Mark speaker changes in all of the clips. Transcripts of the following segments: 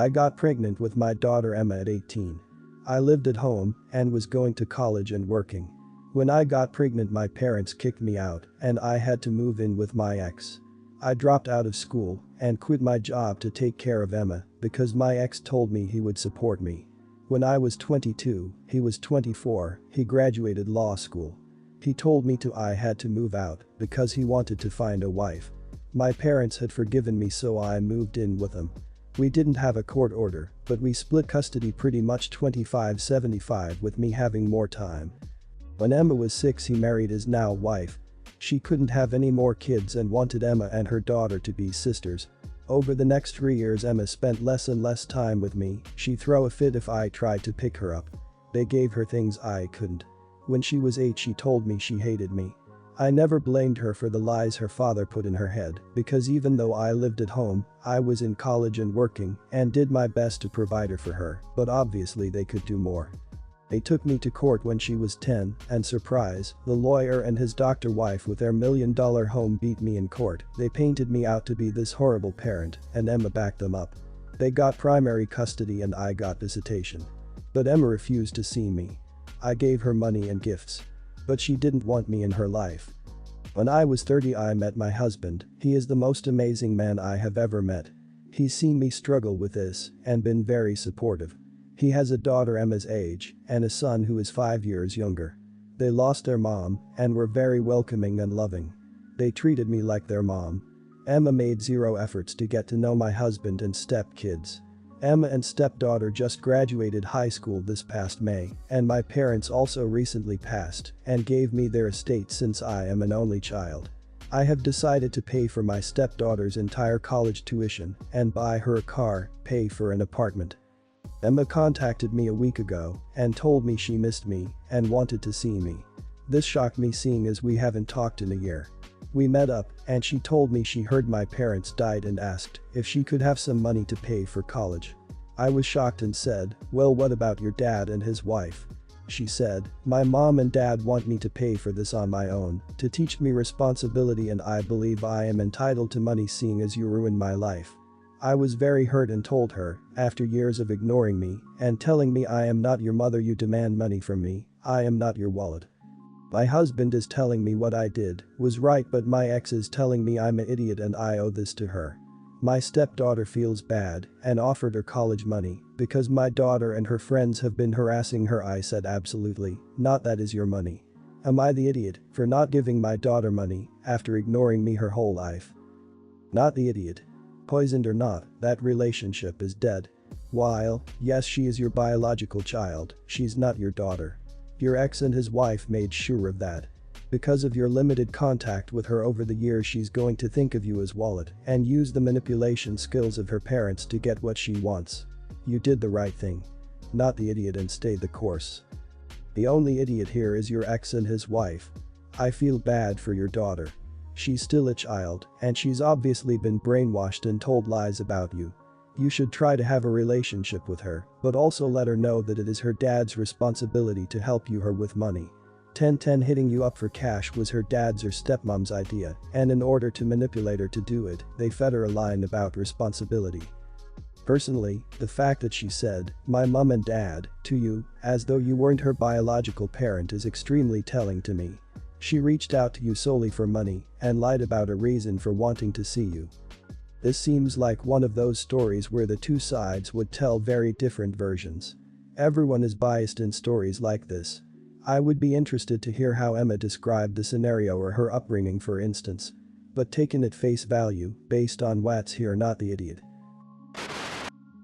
Speaker 1: I got pregnant with my daughter Emma at 18. I lived at home and was going to college and working. When I got pregnant my parents kicked me out and I had to move in with my ex. I dropped out of school and quit my job to take care of Emma because my ex told me he would support me. When I was 22, he was 24, he graduated law school. He told me I had to move out because he wanted to find a wife. My parents had forgiven me so I moved in with them. We didn't have a court order, but we split custody pretty much 25-75 with me having more time. When Emma was 6 he married his now wife. She couldn't have any more kids and wanted Emma and her daughter to be sisters. Over the next 3 years Emma spent less and less time with me, she'd throw a fit if I tried to pick her up. They gave her things I couldn't. When she was 8 she told me she hated me. I never blamed her for the lies her father put in her head because even though I lived at home, I was in college and working and did my best to provide her for her, but obviously they could do more. They took me to court when she was 10 and surprise, the lawyer and his doctor wife with their $1 million home beat me in court. They painted me out to be this horrible parent and Emma backed them up. They got primary custody and I got visitation. But Emma refused to see me. I gave her money and gifts. But she didn't want me in her life. When I was 30 I met my husband, he is the most amazing man I have ever met. He's seen me struggle with this and been very supportive. He has a daughter Emma's age and a son who is 5 years younger. They lost their mom and were very welcoming and loving. They treated me like their mom. Emma made zero efforts to get to know my husband and stepkids. Emma and stepdaughter just graduated high school this past May, and my parents also recently passed and gave me their estate since I am an only child. I have decided to pay for my stepdaughter's entire college tuition and buy her a car, pay for an apartment. Emma contacted me a week ago and told me she missed me and wanted to see me. This shocked me seeing as we haven't talked in a year. We met up and she told me she heard my parents died and asked if she could have some money to pay for college. I was shocked and said, "Well, what about your dad and his wife?" She said, "My mom and dad want me to pay for this on my own, to teach me responsibility and I believe I am entitled to money seeing as you ruined my life." I was very hurt and told her, after years of ignoring me and telling me I am not your mother you demand money from me, I am not your wallet. My husband is telling me what I did was right but my ex is telling me I'm an idiot and I owe this to her. My stepdaughter feels bad and offered her college money because my daughter and her friends have been harassing her. I said absolutely not, that is your money. Am I the idiot for not giving my daughter money after ignoring me her whole life? Not the idiot. Poisoned or not, that relationship is dead. While, yes, she is your biological child, she's not your daughter. Your ex and his wife made sure of that. Because of your limited contact with her over the years she's going to think of you as wallet and use the manipulation skills of her parents to get what she wants. You did the right thing. Not the idiot and stayed the course. The only idiot here is your ex and his wife. I feel bad for your daughter. She's still a child and she's obviously been brainwashed and told lies about you. You should try to have a relationship with her, but also let her know that it is her dad's responsibility to help you her with money. 10-10 hitting you up for cash was her dad's or stepmom's idea, and in order to manipulate her to do it, they fed her a line about responsibility. Personally, the fact that she said, "my mom and dad," to you, as though you weren't her biological parent is extremely telling to me. She reached out to you solely for money and lied about a reason for wanting to see you. This seems like one of those stories where the two sides would tell very different versions. Everyone is biased in stories like this. I would be interested to hear how Emma described the scenario or her upbringing for instance. But taken at face value, based on what's here, not the idiot.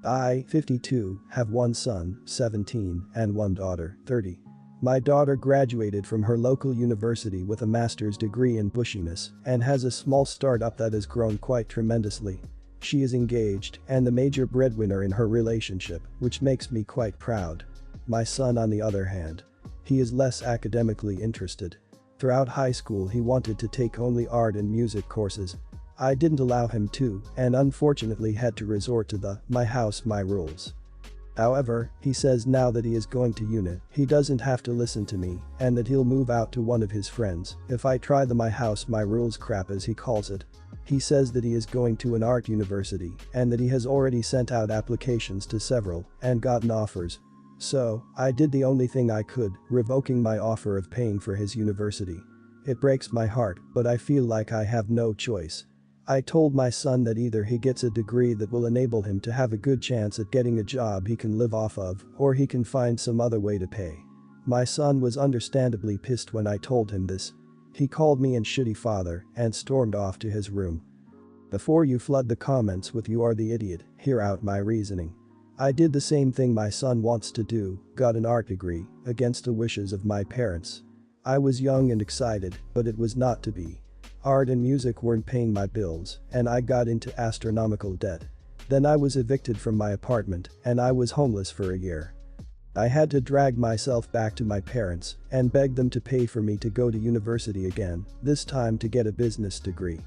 Speaker 1: I, 52, have one son, 17, and one daughter, 30. My daughter graduated from her local university with a master's degree in bushiness and has a small startup that has grown quite tremendously. She is engaged and the major breadwinner in her relationship, which makes me quite proud. My son, on the other hand, he is less academically interested. Throughout high school he wanted to take only art and music courses. I didn't allow him to and unfortunately had to resort to the "my house, my rules." However, he says now that he is going to uni, he doesn't have to listen to me and that he'll move out to one of his friends if I try the "my house, my rules" crap as he calls it. He says that he is going to an art university and that he has already sent out applications to several and gotten offers. So, I did the only thing I could, revoking my offer of paying for his university. It breaks my heart, but I feel like I have no choice. I told my son that either he gets a degree that will enable him to have a good chance at getting a job he can live off of, or he can find some other way to pay. My son was understandably pissed when I told him this. He called me an shitty father and stormed off to his room. Before you flood the comments with "you are the idiot," hear out my reasoning. I did the same thing my son wants to do, got an art degree, against the wishes of my parents. I was young and excited, but it was not to be. Art and music weren't paying my bills, and I got into astronomical debt. Then I was evicted from my apartment, and I was homeless for a year. I had to drag myself back to my parents and beg them to pay for me to go to university again, this time to get a business degree.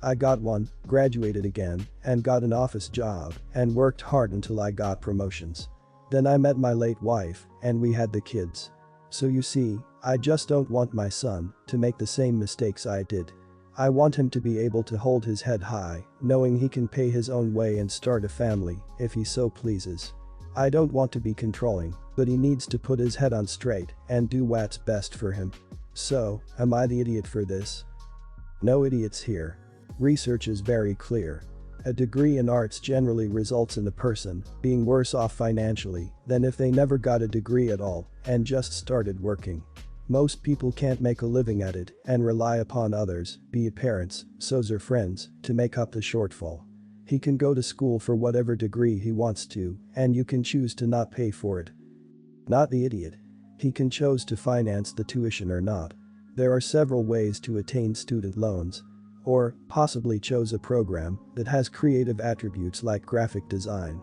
Speaker 1: I got one, graduated again, and got an office job, and worked hard until I got promotions. Then I met my late wife, and we had the kids. So you see, I just don't want my son to make the same mistakes I did. I want him to be able to hold his head high, knowing he can pay his own way and start a family if he so pleases. I don't want to be controlling, but he needs to put his head on straight and do what's best for him. So, am I the idiot for this? No idiots here. Research is very clear. A degree in arts generally results in a person being worse off financially than if they never got a degree at all and just started working. Most people can't make a living at it and rely upon others, be it parents, so's or friends, to make up the shortfall. He can go to school for whatever degree he wants to, and you can choose to not pay for it. Not the idiot. He can choose to finance the tuition or not. There are several ways to attain student loans. Or, possibly chose a program that has creative attributes like graphic design.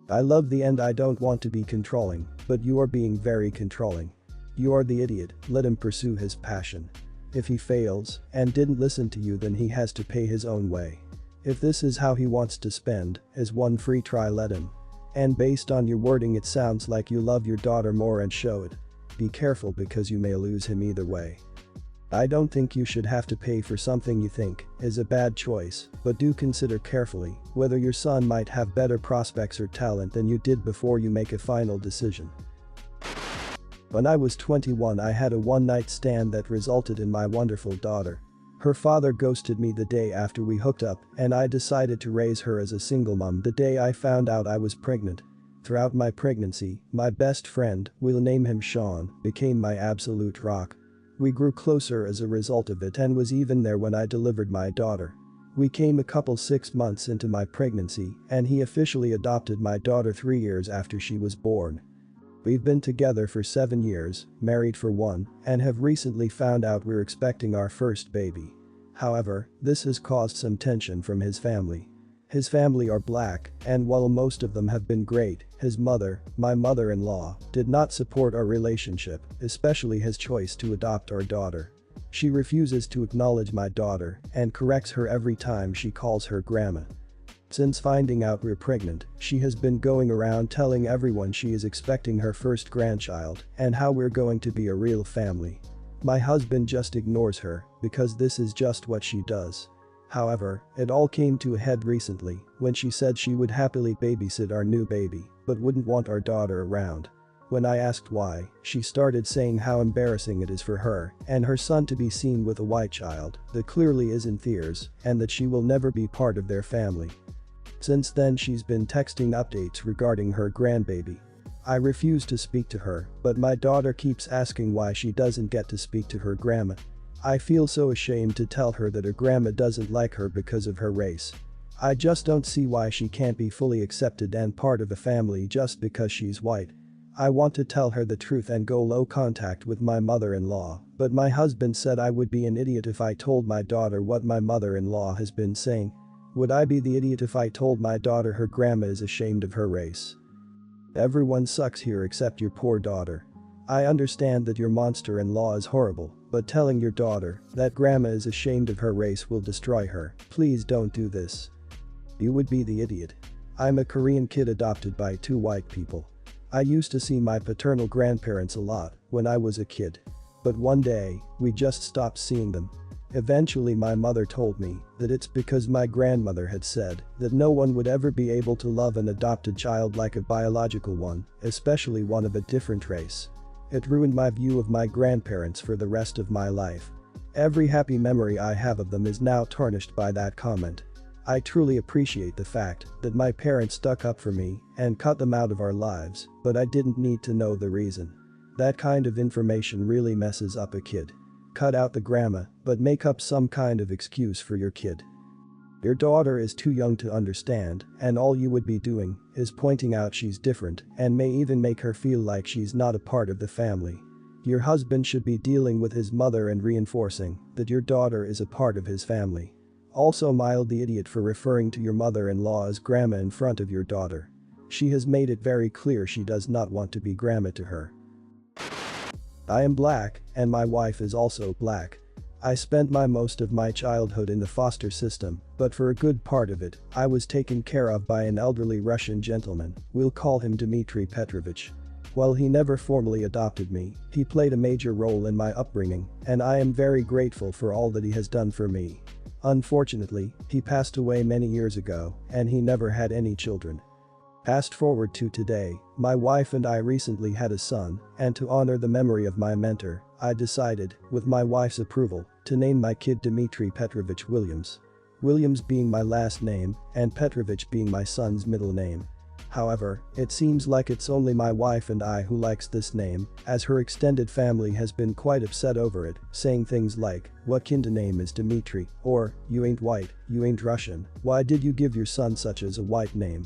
Speaker 1: I love the end. I don't want to be controlling, but you are being very controlling. You are the idiot, let him pursue his passion. If he fails and didn't listen to you, then he has to pay his own way. If this is how he wants to spend his one free try, let him. And based on your wording, it sounds like you love your daughter more and show it. Be careful because you may lose him either way. I don't think you should have to pay for something you think is a bad choice, but do consider carefully whether your son might have better prospects or talent than you did before you make a final decision. When I was 21, I had a one-night stand that resulted in my wonderful daughter. Her father ghosted me the day after we hooked up, and I decided to raise her as a single mom the day I found out I was pregnant. Throughout my pregnancy, my best friend, we'll name him Sean, became my absolute rock. We grew closer as a result of it and was even there when I delivered my daughter. We came a couple 6 months into my pregnancy, and he officially adopted my daughter 3 years after she was born. We've been together for 7 years, married for 1, and have recently found out we're expecting our first baby. However, this has caused some tension from his family. His family are black, and while most of them have been great, his mother, my mother-in-law, did not support our relationship, especially his choice to adopt our daughter. She refuses to acknowledge my daughter and corrects her every time she calls her grandma. Since finding out we're pregnant, she has been going around telling everyone she is expecting her first grandchild and how we're going to be a real family. My husband just ignores her because this is just what she does. However, it all came to a head recently when she said she would happily babysit our new baby, but wouldn't want our daughter around. When I asked why, she started saying how embarrassing it is for her and her son to be seen with a white child that clearly isn't theirs, and that she will never be part of their family. Since then, she's been texting updates regarding her grandbaby. I refuse to speak to her, but my daughter keeps asking why she doesn't get to speak to her grandma. I feel so ashamed to tell her that her grandma doesn't like her because of her race. I just don't see why she can't be fully accepted and part of a family just because she's white. I want to tell her the truth and go low contact with my mother-in-law, but my husband said I would be an idiot if I told my daughter what my mother-in-law has been saying. Would I be the idiot if I told my daughter her grandma is ashamed of her race? Everyone sucks here except your poor daughter. I understand that your monster-in-law is horrible, but telling your daughter that grandma is ashamed of her race will destroy her. Please don't do this. You would be the idiot. I'm a Korean kid adopted by 2 white people. I used to see my paternal grandparents a lot when I was a kid. But one day, we just stopped seeing them. Eventually my mother told me that it's because my grandmother had said that no one would ever be able to love an adopted child like a biological one, especially one of a different race. It ruined my view of my grandparents for the rest of my life. Every happy memory I have of them is now tarnished by that comment. I truly appreciate the fact that my parents stuck up for me and cut them out of our lives, but I didn't need to know the reason. That kind of information really messes up a kid. Cut out the grandma, but make up some kind of excuse for your kid. Your daughter is too young to understand, and all you would be doing is pointing out she's different and may even make her feel like she's not a part of the family. Your husband should be dealing with his mother and reinforcing that your daughter is a part of his family. Also mild the idiot for referring to your mother-in-law as grandma in front of your daughter. She has made it very clear she does not want to be grandma to her. I am black, and my wife is also black. I spent most of my childhood in the foster system, but for a good part of it, I was taken care of by an elderly Russian gentleman, we'll call him Dmitry Petrovich. While he never formally adopted me, he played a major role in my upbringing, and I am very grateful for all that he has done for me. Unfortunately, he passed away many years ago, and he never had any children. Fast forward to today, my wife and I recently had a son, and to honor the memory of my mentor, I decided, with my wife's approval, to name my kid Dmitry Petrovich Williams. Williams being my last name, and Petrovich being my son's middle name. However, it seems like it's only my wife and I who likes this name, as her extended family has been quite upset over it, saying things like, "What kinda name is Dmitry?" or, "You ain't white, you ain't Russian, why did you give your son such as a white name?"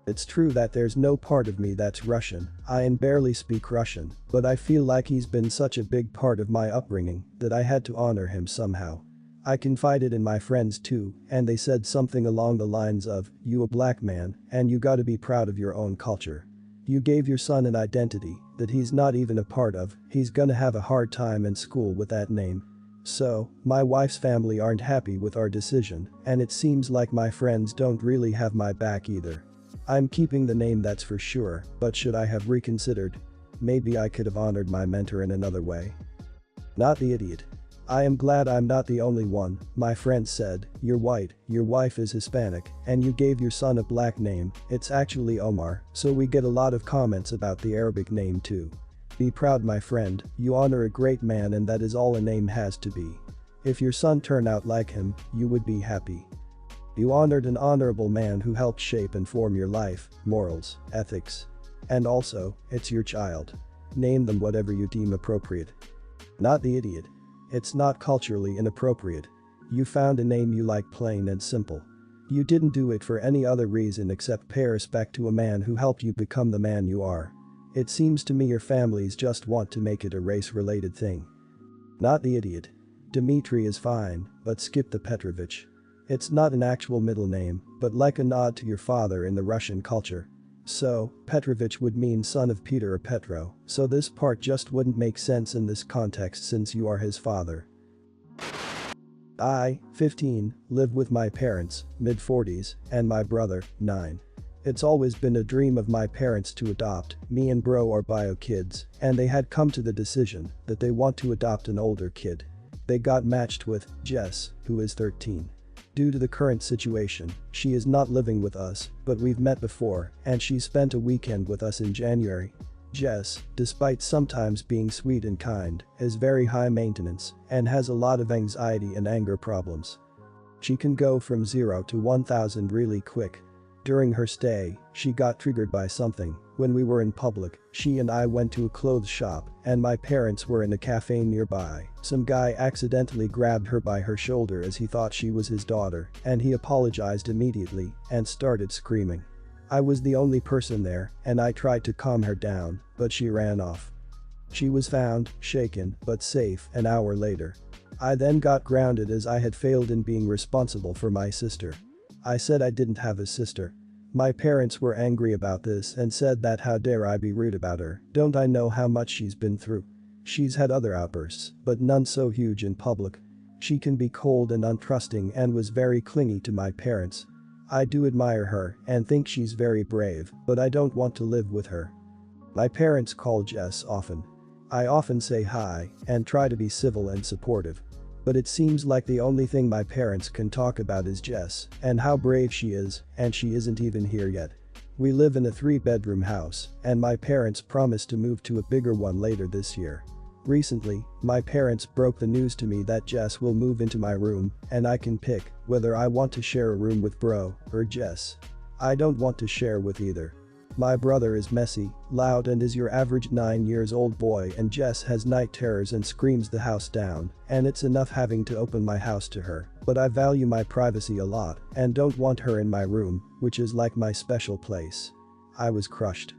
Speaker 1: It's true that there's no part of me that's Russian, I barely speak Russian, but I feel like he's been such a big part of my upbringing that I had to honor him somehow. I confided in my friends too, and they said something along the lines of, "You a black man, and you gotta be proud of your own culture. You gave your son an identity that he's not even a part of, he's gonna have a hard time in school with that name." So, my wife's family aren't happy with our decision, and it seems like my friends don't really have my back either. I'm keeping the name, that's for sure, but should I have reconsidered? Maybe I could have honored my mentor in another way. Not the idiot. I am glad I'm not the only one, my friend said, "You're white, your wife is Hispanic, and you gave your son a black name, it's actually Omar, so we get a lot of comments about the Arabic name too. Be proud, my friend, you honor a great man, and that is all a name has to be. If your son turned out like him, you would be happy. You honored an honorable man who helped shape and form your life, morals, ethics. And also, it's your child. Name them whatever you deem appropriate." Not the idiot. It's not culturally inappropriate. You found a name you like, plain and simple. You didn't do it for any other reason except pay respect to a man who helped you become the man you are. It seems to me your families just want to make it a race-related thing. Not the idiot. Dmitry is fine, but skip the Petrovich. It's not an actual middle name, but like a nod to your father in the Russian culture. So, Petrovich would mean son of Peter or Petro, so this part just wouldn't make sense in this context since you are his father. I, 15, live with my parents, mid-40s, and my brother, 9. It's always been a dream of my parents to adopt me and bro our bio kids, and they had come to the decision that they want to adopt an older kid. They got matched with Jess, who is 13. Due to the current situation, she is not living with us, but we've met before, and she spent a weekend with us in January. Jess, despite sometimes being sweet and kind, is very high maintenance and has a lot of anxiety and anger problems. She can go from 0 to 1000 really quick. During her stay, she got triggered by something. When we were in public, she and I went to a clothes shop, and my parents were in a cafe nearby. Some guy accidentally grabbed her by her shoulder as he thought she was his daughter, and he apologized immediately and started screaming. I was the only person there, and I tried to calm her down, but she ran off. She was found, shaken, but safe, an hour later. I then got grounded as I had failed in being responsible for my sister. I said I didn't have a sister. My parents were angry about this and said that how dare I be rude about her, don't I know how much she's been through. She's had other outbursts, but none so huge in public. She can be cold and untrusting and was very clingy to my parents. I do admire her and think she's very brave, but I don't want to live with her. My parents call Jess often. I often say hi and try to be civil and supportive. But it seems like the only thing my parents can talk about is Jess and how brave she is, and she isn't even here yet. We live in a 3-bedroom house, and my parents promised to move to a bigger one later this year. Recently, my parents broke the news to me that Jess will move into my room, and I can pick whether I want to share a room with bro or Jess. I don't want to share with either. My brother is messy, loud and is your average 9-year-old boy, and Jess has night terrors and screams the house down, and it's enough having to open my house to her, but I value my privacy a lot and don't want her in my room, which is like my special place. I was crushed.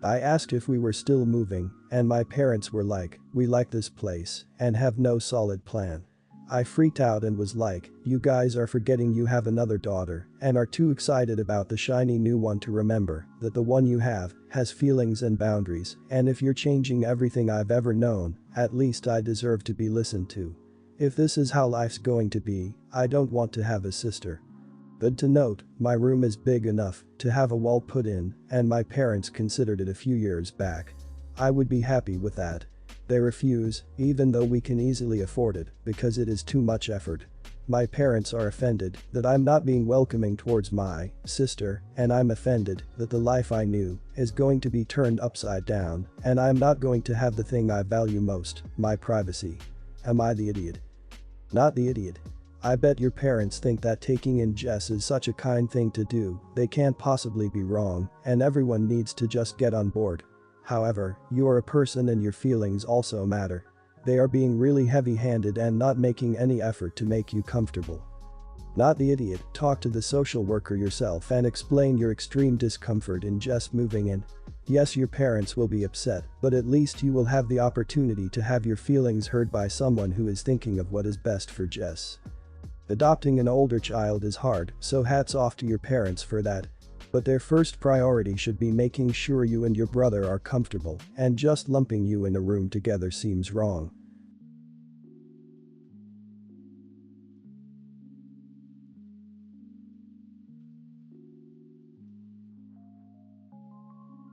Speaker 1: I asked if we were still moving, and my parents were like, "We like this place and have no solid plan." I freaked out and was like, "You guys are forgetting you have another daughter and are too excited about the shiny new one to remember that the one you have has feelings and boundaries, and if you're changing everything I've ever known, at least I deserve to be listened to. If this is how life's going to be, I don't want to have a sister." But to note, my room is big enough to have a wall put in, and my parents considered it a few years back. I would be happy with that. They refuse, even though we can easily afford it, because it is too much effort. My parents are offended that I'm not being welcoming towards my sister, and I'm offended that the life I knew is going to be turned upside down, and I'm not going to have the thing I value most, my privacy. Am I the idiot? Not the idiot. I bet your parents think that taking in Jess is such a kind thing to do, they can't possibly be wrong, and everyone needs to just get on board. However, you are a person and your feelings also matter. They are being really heavy-handed and not making any effort to make you comfortable. Not the idiot. Talk to the social worker yourself and explain your extreme discomfort in Jess moving in. Yes, your parents will be upset, but at least you will have the opportunity to have your feelings heard by someone who is thinking of what is best for Jess. Adopting an older child is hard, so hats off to your parents for that. But their first priority should be making sure you and your brother are comfortable, and just lumping you in a room together seems wrong.